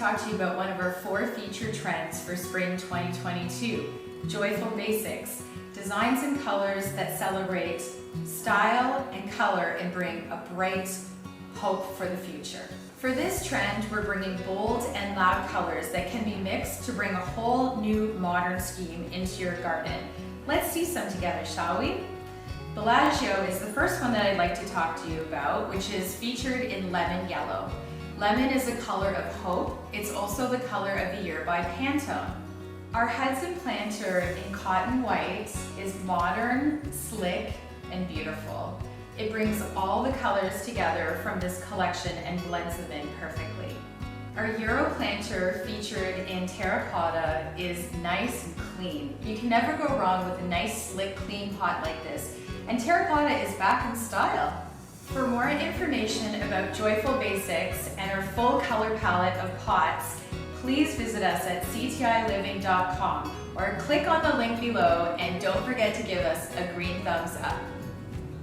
talk to you about one of our 4 featured trends for spring 2022, Joyful Basics, designs and colors that celebrate style and color and bring a bright hope for the future. For this trend, we're bringing bold and loud colors that can be mixed to bring a whole new modern scheme into your garden. Let's see some together, shall we? Bellagio is the first one that I'd like to talk to you about, which is featured in lemon yellow. Lemon is a color of hope. It's also the color of the year by Pantone. Our Hudson planter in cotton white is modern, slick, and beautiful. It brings all the colors together from this collection and blends them in perfectly. Our Euro planter featured in terracotta is nice and clean. You can never go wrong with a nice, slick, clean pot like this. And terracotta is back in style. For more information about Joyful Basics and our full color palette of pots, please visit us at ctiliving.com or click on the link below, and don't forget to give us a green thumbs up.